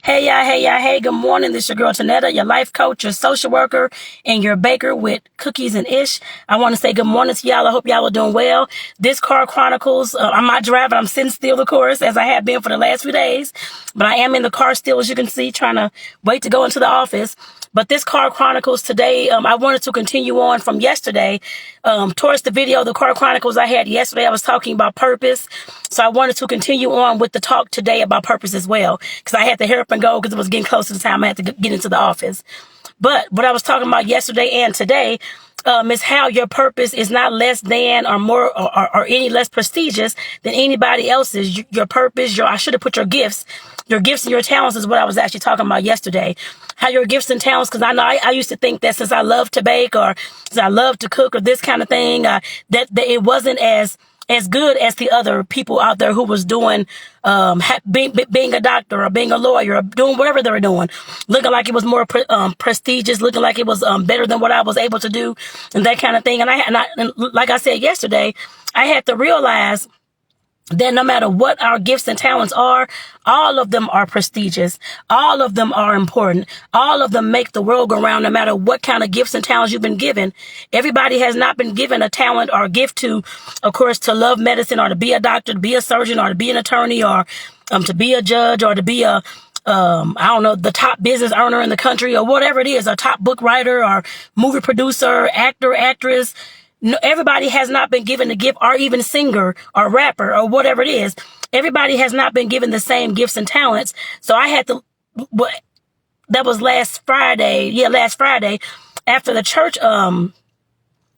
Hey, good morning. This is your girl Tanetta, your life coach, your social worker, and your baker with cookies and ish. I want to say good morning to y'all. I hope y'all are doing well. This Car Chronicles, I'm not driving. I'm sitting still, of course, as I have been for the last few days. But I am in the car still, as you can see, trying to wait to go into the office. But this Car Chronicles today, I wanted to continue on from yesterday. Towards the video, the Car Chronicles I had yesterday, I was talking about purpose. So I wanted to continue on with the talk today about purpose as well. Because I had to hurry up and go because it was getting close to the time I had to get into the office. But what I was talking about yesterday and today is how your purpose is not less than or more or any less prestigious than anybody else's. Your purpose, I should have put your gifts and your talents is what I was actually talking about yesterday. How your gifts and talents, because I know I used to think that since I love to bake or since I love to cook or this kind of thing, that it wasn't as good as the other people out there who was doing, being a doctor or being a lawyer or doing whatever they were doing, looking like it was more prestigious, looking like it was better than what I was able to do and that kind of thing. And like I said yesterday, I had to realize that no matter what our gifts and talents are, all of them are prestigious. All of them are important. All of them make the world go round no matter what kind of gifts and talents you've been given. Everybody has not been given a talent or a gift to, of course, to love medicine or to be a doctor, to be a surgeon or to be an attorney or to be a judge or to be a I don't know, the top business earner in the country or whatever it is, a top book writer or movie producer, actor, actress. No, everybody has not been given the gift, or even singer or rapper or whatever it is. Everybody has not been given the same gifts and talents. So I had to, that was last Friday after the church,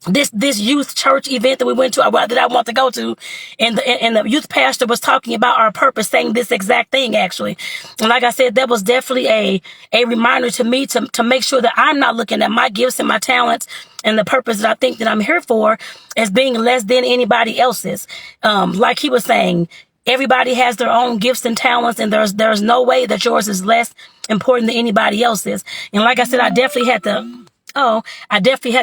this youth church event that we went to, that I want to go to, and the youth pastor was talking about our purpose, saying this exact thing actually. And like I said, that was definitely a reminder to me to make sure that I'm not looking at my gifts and my talents and the purpose that I think that I'm here for as being less than anybody else's. Like he was saying, everybody has their own gifts and talents, and there's no way that yours is less important than anybody else's. And like I said, I definitely had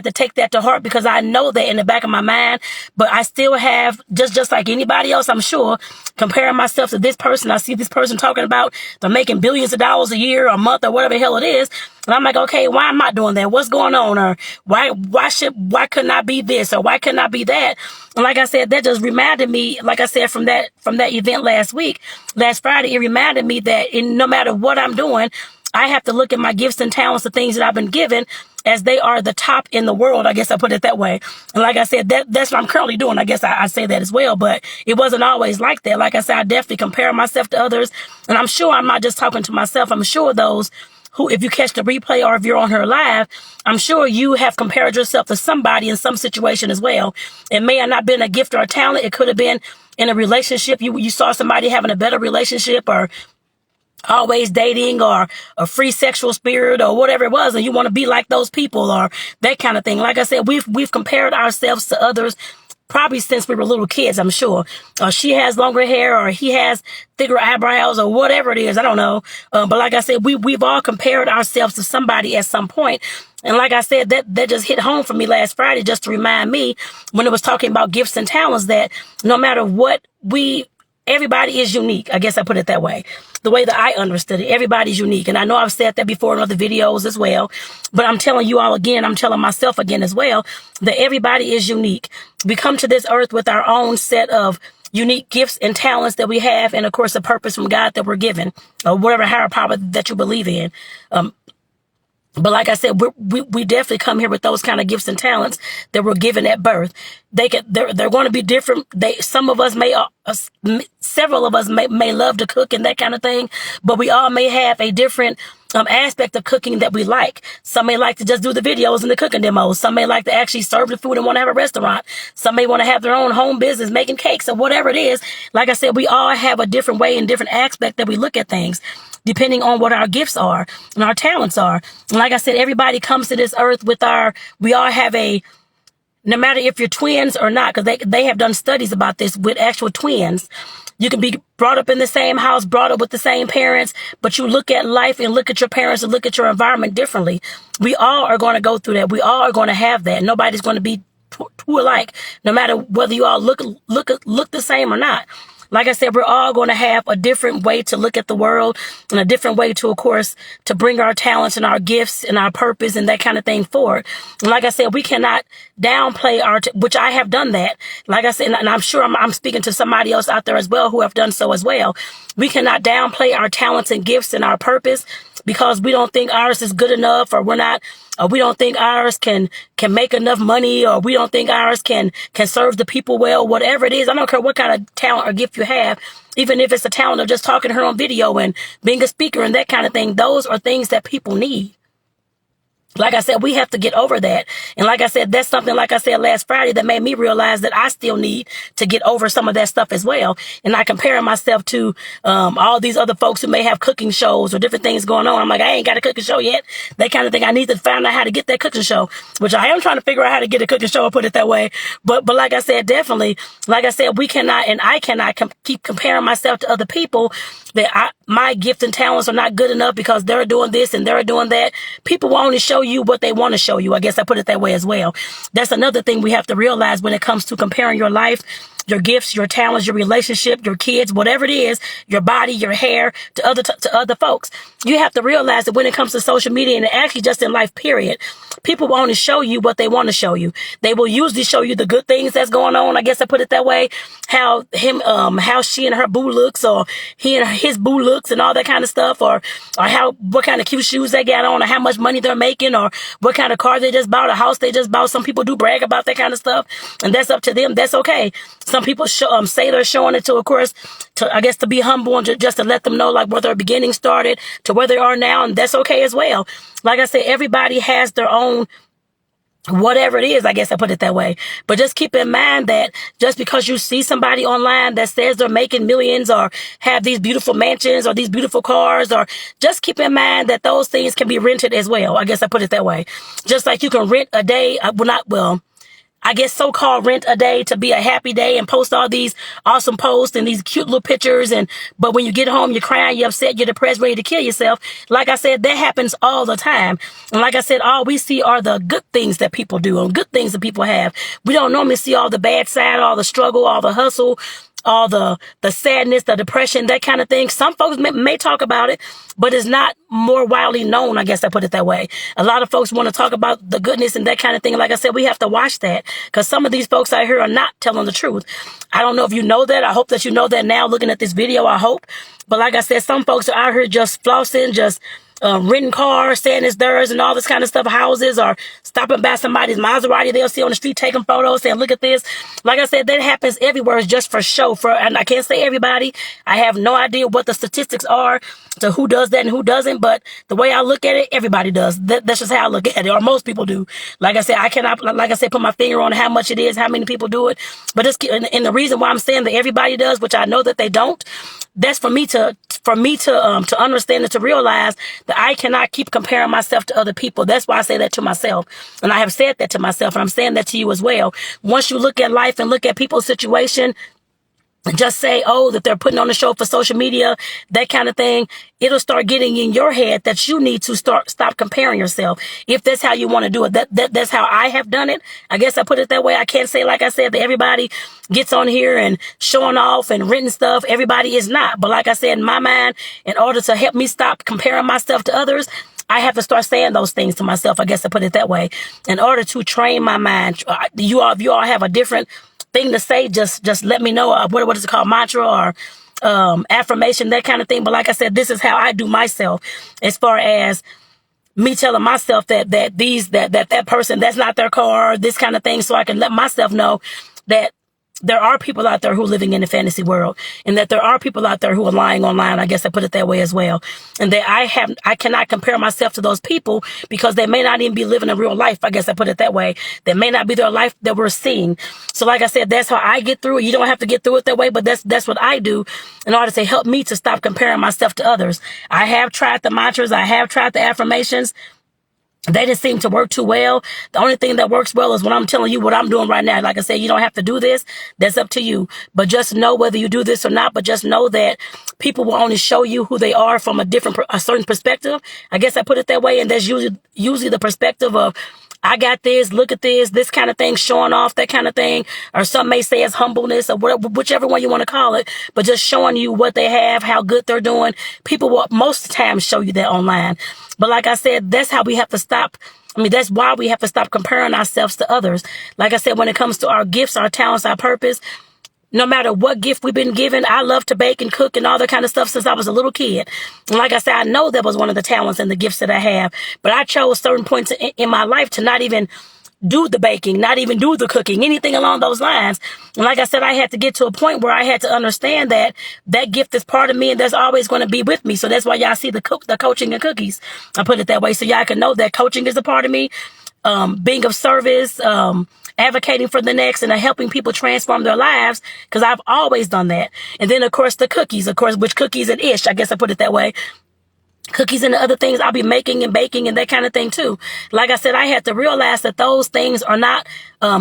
to take that to heart because I know that in the back of my mind, but I still have, just like anybody else, I'm sure, comparing myself to this person. I see this person talking about they're making billions of dollars a year or a month or whatever the hell it is. And I'm like, okay, why am I doing that? What's going on? Or why couldn't I be this? Or why couldn't I be that? And like I said, that just reminded me, like I said, from that event last Friday, it reminded me that no matter what I'm doing, I have to look at my gifts and talents, the things that I've been given, as they are the top in the world. I guess I put it that way. And like I said, that's what I'm currently doing. I guess I say that as well, but it wasn't always like that. Like I said, I definitely compare myself to others. And I'm sure I'm not just talking to myself. I'm sure those who, if you catch the replay or if you're on her live, I'm sure you have compared yourself to somebody in some situation as well. It may have not been a gift or a talent. It could have been in a relationship. You saw somebody having a better relationship or always dating or a free sexual spirit or whatever it was, and you want to be like those people or that kind of thing. Like I said, we've compared ourselves to others probably since we were little kids, I'm sure. She has longer hair or he has thicker eyebrows or whatever it is. I don't know. But like I said, we've all compared ourselves to somebody at some point. And like I said, that just hit home for me last Friday, just to remind me when it was talking about gifts and talents that no matter what everybody is unique. I guess I put it that way. The way that I understood it, everybody's unique. And I know I've said that before in other videos as well, but I'm telling you all again, I'm telling myself again as well, that everybody is unique. We come to this earth with our own set of unique gifts and talents that we have, and of course, a purpose from God that we're given, or whatever higher power that you believe in. But like I said, we definitely come here with those kind of gifts and talents that were given at birth. They're going to be different. Several of us may love to cook and that kind of thing, but we all may have a different aspect of cooking that we like. Some may like to just do the videos and the cooking demos. Some may like to actually serve the food and want to have a restaurant. Some may want to have their own home business making cakes or whatever it is. Like I said, we all have a different way and different aspect that we look at things, depending on what our gifts are and our talents are. And like I said, everybody comes to this earth we all have no matter if you're twins or not, because they have done studies about this with actual twins. You can be brought up in the same house, brought up with the same parents, but you look at life and look at your parents and look at your environment differently. We all are going to go through that. We all are going to have that. Nobody's going to be two alike, no matter whether you all look the same or not. like I said, we're all going to have a different way to look at the world and a different way to, of course, to bring our talents and our gifts and our purpose and that kind of thing forward. And like I said, we cannot downplay which I have done that. Like I said, and I'm sure I'm speaking to somebody else out there as well who have done so as well. We cannot downplay our talents and gifts and our purpose because we don't think ours is good enough, or we don't think ours can make enough money, or we don't think ours can serve the people well, whatever it is. I don't care what kind of talent or gift you have, even if it's a talent of just talking to her on video and being a speaker and that kind of thing. Those are things that people need. Like I said, we have to get over that. And like I said, that's something, like I said last Friday, that made me realize that I still need to get over some of that stuff as well. And I compare myself to all these other folks who may have cooking shows or different things going on. I'm like, I ain't got a cooking show yet. That kind of thing. I need to find out how to get that cooking show, which I am trying to figure out how to get a cooking show, I'll put it that way. But like I said, definitely, like I said, we cannot, and I cannot keep comparing myself to other people that my gifts and talents are not good enough because they're doing this and they're doing that. People will only show you what they want to show you. I guess I put it that way as well. That's another thing we have to realize when it comes to comparing your life, your gifts, your talents, your relationship, your kids, whatever it is, your body, your hair, to other folks. You have to realize that when it comes to social media and actually just in life, period, people will only show you what they want to show you. They will usually show you the good things that's going on. I guess I put it that way. How she and her boo looks, or he and his boo looks, and all that kind of stuff, or what kind of cute shoes they got on, or how much money they're making, or what kind of car they just bought, a house they just bought. Some people do brag about that kind of stuff, and that's up to them. That's okay. Some people say they're showing it to, of course, to be humble and just to let them know like where their beginning started to where they are now, and that's okay as well. Like I said, everybody has their own whatever it is, I guess I put it that way. But just keep in mind that just because you see somebody online that says they're making millions or have these beautiful mansions or these beautiful cars, or just keep in mind that those things can be rented as well. I guess I put it that way. Just like you can rent a day, I guess so-called rent a day to be a happy day and post all these awesome posts and these cute little pictures. But when you get home, you're crying, you're upset, you're depressed, ready to kill yourself. Like I said, that happens all the time. And like I said, all we see are the good things that people do and good things that people have. We don't normally see all the bad side, all the struggle, all the hustle, all the sadness, the depression, that kind of thing. Some folks may talk about it, but it's not more widely known. I guess I put it that way. A lot of folks want to talk about the goodness and that kind of thing. Like I said, we have to watch that because some of these folks out here are not telling the truth. I don't know if you know that. I hope that you know that now looking at this video, I hope. But like I said, some folks are out here just flossing, just renting cars, saying it's theirs and all this kind of stuff, houses, or stopping by somebody's Maserati they'll see on the street, taking photos, saying, look at this. Like I said, that happens everywhere. It's just for show. And I can't say everybody. I have no idea what the statistics are to who does that and who doesn't. But the way I look at it, everybody does. That's just how I look at it, or most people do. Like I said, I cannot, like I said, put my finger on how much it is, how many people do it. But and the reason why I'm saying that everybody does, which I know that they don't, that's for me to understand and to realize that I cannot keep comparing myself to other people. That's why I say that to myself. And I have said that to myself, and I'm saying that to you as well. Once you look at life and look at people's situation, just say, oh, that they're putting on a show for social media, that kind of thing, it'll start getting in your head that you need to stop comparing yourself. If that's how you want to do it, that's how I have done it. I guess I put it that way. I can't say, like I said, that everybody gets on here and showing off and renting stuff. Everybody is not. But like I said, in my mind, in order to help me stop comparing myself to others, I have to start saying those things to myself. I guess I put it that way. In order to train my mind, if you all have a different thing to say, just let me know. What is it called? Mantra or affirmation, that kind of thing. But like I said, this is how I do myself, as far as me telling myself that person, that's not their car, this kind of thing, so I can let myself know that there are people out there who are living in the fantasy world, and that there are people out there who are lying online. I guess I put it that way as well. And that I cannot compare myself to those people because they may not even be living a real life. I guess I put it that way. That may not be their life that we're seeing. So like I said, that's how I get through it. You don't have to get through it that way, but that's what I do in order to help me to stop comparing myself to others. I have tried the mantras. I have tried the affirmations. They didn't seem to work too well. The only thing that works well is when I'm telling you what I'm doing right now. Like I said, you don't have to do this. That's up to you. But just know whether you do this or not. But just know that people will only show you who they are from a certain perspective. I guess I put it that way. And that's usually the perspective of, I got this, look at this kind of thing, showing off, that kind of thing. Or some may say it's humbleness or whatever, whichever one you want to call it, but just showing you what they have, how good they're doing. People will most of the time show you that online. But like I said, that's how we have to stop. I mean, that's why we have to stop comparing ourselves to others. Like I said, when it comes to our gifts, our talents, our purpose, no matter what gift we've been given, I love to bake and cook and all that kind of stuff since I was a little kid. And like I said, I know that was one of the talents and the gifts that I have. But I chose certain points in my life to not even do the baking, not even do the cooking, anything along those lines. And like I said, I had to get to a point where I had to understand that that gift is part of me and that's always going to be with me. So that's why y'all see the coaching and cookies. I put it that way so y'all can know that coaching is a part of me. Being of service, advocating for the next and helping people transform their lives, because I've always done that. And then, of course, the cookies, which cookies and ish, I guess I put it that way. Cookies and the other things I'll be making and baking and that kind of thing too. Like I said, I had to realize that those things are not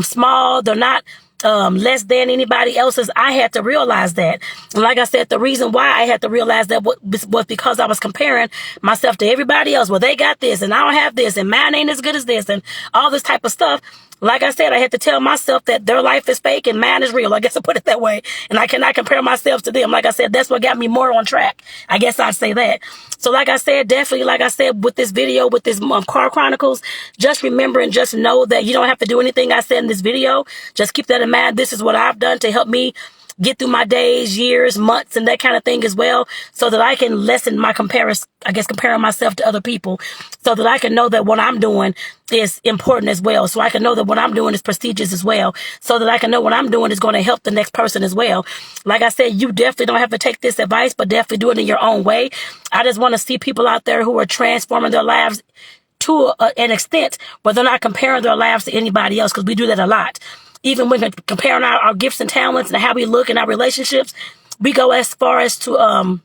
small. They're not less than anybody else's. I had to realize that. And like I said, the reason why I had to realize that was because I was comparing myself to everybody else. Well, they got this and I don't have this and mine ain't as good as this and all this type of stuff. Like I said, I had to tell myself that their life is fake and mine is real. I guess I put it that way. And I cannot compare myself to them. Like I said, that's what got me more on track. I guess I'd say that. So like I said, definitely, like I said, with this video, with this Car Chronicles, just remember and just know that you don't have to do anything I said in this video. Just keep that in mind. This is what I've done to help me get through my days, years, months, and that kind of thing as well, so that I can lessen my comparing myself to other people, so that I can know that what I'm doing is important as well, so I can know that what I'm doing is prestigious as well, so that I can know what I'm doing is going to help the next person as well. Like I said, you definitely don't have to take this advice, but definitely do it in your own way. I just want to see people out there who are transforming their lives to an extent where they're not comparing their lives to anybody else, because we do that a lot. Even when comparing our gifts and talents and how we look in our relationships, we go as far as to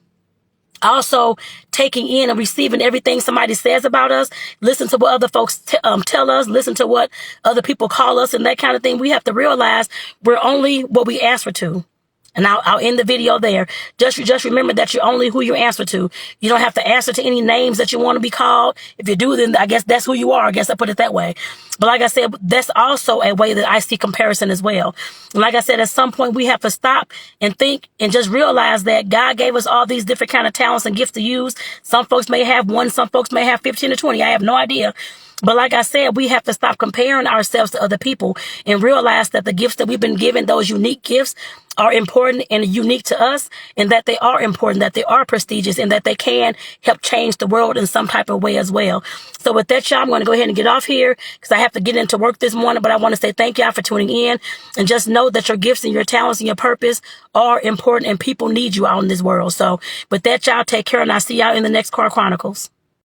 also taking in and receiving everything somebody says about us. Listen to what other folks tell us. Listen to what other people call us and that kind of thing. We have to realize we're only what we answer to. And I'll end the video there. Just remember that you're only who you answer to. You don't have to answer to any names that you want to be called. If you do, then I guess that's who you are. I guess I put it that way. But like I said, that's also a way that I see comparison as well. And like I said, at some point we have to stop and think and just realize that God gave us all these different kind of talents and gifts to use. Some folks may have one, some folks may have 15 or 20. I have no idea. But like I said, we have to stop comparing ourselves to other people and realize that the gifts that we've been given, those unique gifts, are important and unique to us, and that they are important, that they are prestigious, and that they can help change the world in some type of way as well. So with that, y'all, I'm going to go ahead and get off here because I have to get into work this morning, but I want to say thank y'all for tuning in, and just know that your gifts and your talents and your purpose are important, and people need you out in this world. So with that, y'all, take care, and I'll see y'all in the next Car Chronicles.